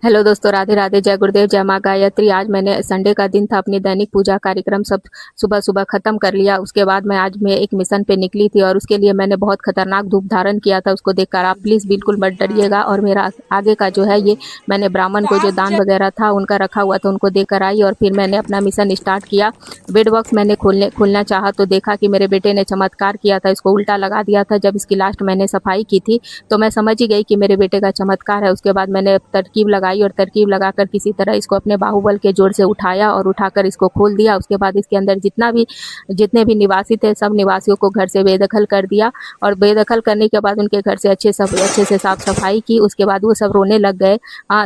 Hello दोस्तों, राधे राधे, जय गुरुदेव, जय माँ गायत्री। आज मैंने संडे का दिन था, अपनी दैनिक पूजा कार्यक्रम सब सुबह सुबह खत्म कर लिया। उसके बाद मैं एक मिशन पे निकली थी और उसके लिए मैंने बहुत खतरनाक धूप धारण किया था। उसको देखकर आप प्लीज़ बिल्कुल मत डरिएगा। और मेरा आगे का जो है ये मैंने ब्राह्मण को जो दान वगैरह था उनका रखा हुआ था, उनको देकर आई और फिर मैंने अपना मिशन स्टार्ट किया। बेड बॉक्स मैंने खोलना चाहा तो देखा कि मेरे बेटे ने चमत्कार किया था, इसको उल्टा लगा दिया था। जब इसकी लास्ट मैंने सफाई की थी तो मैं समझ ही गई कि मेरे बेटे का चमत्कार है। उसके बाद मैंने तरकीब लगाई और तरकीब लगाकर किसी तरह इसको अपने बाहुबल के जोर से उठाया और उठाकर इसको खोल दिया। उसके बाद इसके अंदर जितने भी निवासी थे सब निवासियों को घर से बेदखल कर दिया और बेदखल करने के बाद उनके घर से अच्छे से साफ सफाई की। उसके बाद वो सब रोने लग गए।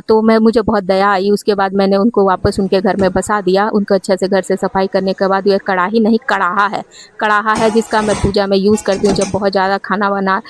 तो मुझे बहुत दया आई। उसके बाद मैंने उनको वापस उनके घर में बसा दिया। उनको अच्छे से घर से सफाई करने के बाद ये कढ़ाही नहीं कढ़ाहा है जिसका मैं पूजा में यूज़ करती हूँ जब बहुत ज़्यादा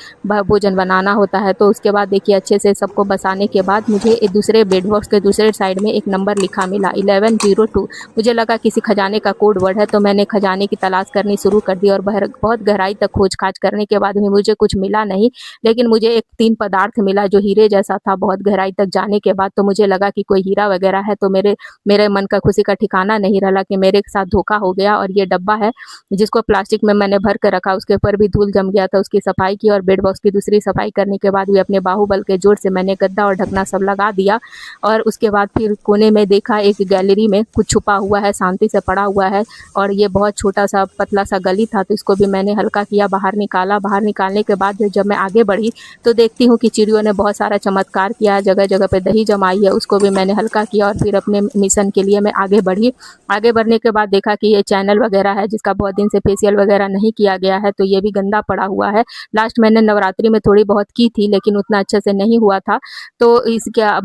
भोजन बनाना होता है। तो उसके बाद देखिए अच्छे से सबको बसाने के बाद मुझे एक दूसरे बेड बॉक्स के दूसरे साइड में एक नंबर लिखा मिला 1102। मुझे लगा किसी खजाने का कोड वर्ड है, तो मैंने खजाने की तलाश करनी शुरू कर दी और बहुत गहराई तक खोज खाज करने के बाद भी मुझे कुछ मिला नहीं। लेकिन मुझे एक 3 पदार्थ मिला जो हीरे जैसा था। बहुत गहराई तक जाने के बाद तो मुझे लगा कि कोई हीरा वगैरह है। तो मेरे मन का खुशी का ठिकाना नहीं रहा कि मेरे साथ धोखा हो गया। और ये डब्बा है जिसको प्लास्टिक में मैंने भर के रखा, उसके ऊपर भी धूल जम गया था। उसकी सफाई की और बेड बॉक्स की दूसरी सफाई करने के बाद भी अपने बाहुबल के जोर से मैंने गद्दा और ढकना सब लगा दिया। और उसके बाद फिर कोने में देखा एक गैलरी में कुछ छुपा हुआ है, शांति से पड़ा हुआ है और ये बहुत छोटा सा पतला सा गली था। तो इसको भी मैंने हल्का किया, बाहर निकाला। बाहर निकालने के बाद जब मैं आगे बढ़ी तो देखती हूँ कि चिड़ियों ने बहुत सारा चमत्कार किया, जगह जगह पे दही जमाई है, उसको भी मैंने हल्का किया और फिर अपने मिशन के लिए मैं आगे बढ़ी। आगे बढ़ने के बाद देखा कि ये चैनल वगैरह है जिसका बहुत दिन से फेशियल वगैरह नहीं किया गया है, तो ये भी गंदा पड़ा हुआ है। लास्ट मैंने नवरात्रि में थोड़ी बहुत की थी लेकिन उतना अच्छे से नहीं हुआ था। तो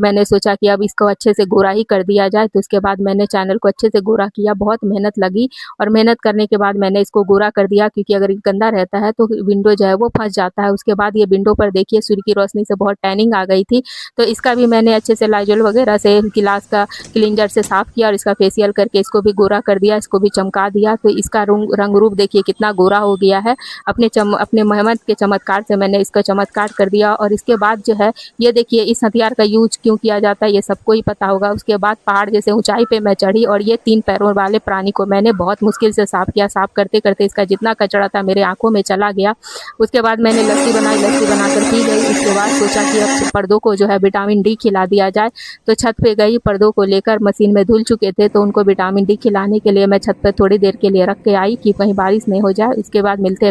मैंने सोचा कि अब इसको अच्छे से गोरा ही कर दिया जाए। तो उसके बाद मैंने चैनल को अच्छे से गोरा किया। बहुत मेहनत लगी और मेहनत करने के बाद मैंने इसको गोरा कर दिया, क्योंकि अगर गंदा रहता है तो विंडो जो है वो फंस जाता है। उसके बाद ये विंडो पर देखिए सूर्य की रोशनी से बहुत टैनिंग आ गई थी। तो इसका भी मैंने अच्छे से लाइजोल वगैरह से गिलास का क्लींजर से साफ किया और इसका फेशियल करके इसको भी गोरा कर दिया, इसको भी चमका दिया। तो इसका रंग रूप देखिए कितना गोरा हो गया है। अपने मेहनत के चमत्कार से मैंने इसका चमत्कार कर दिया। और इसके बाद जो है ये देखिए इस हथियार का यूज क्यों किया जाता है ये सबको ही पता होगा। उसके बाद पहाड़ जैसे ऊंचाई पे मैं चढ़ी और ये 3 पैरों वाले प्राणी को मैंने बहुत मुश्किल से साफ किया। साफ करते करते इसका जितना कचरा था मेरे आंखों में चला गया। उसके बाद मैंने लस्सी बनाई, लस्सी बनाकर पी गई। उसके बाद सोचा कि अब पर्दों को जो है विटामिन डी खिला दिया जाए। तो छत पे गई, पर्दों को लेकर मशीन में धुल चुके थे तो उनको विटामिन डी खिलाने के लिए मैं छत पर थोड़ी देर के लिए रख के आई कि कहीं बारिश नहीं हो जाए। इसके बाद मिलते हैं।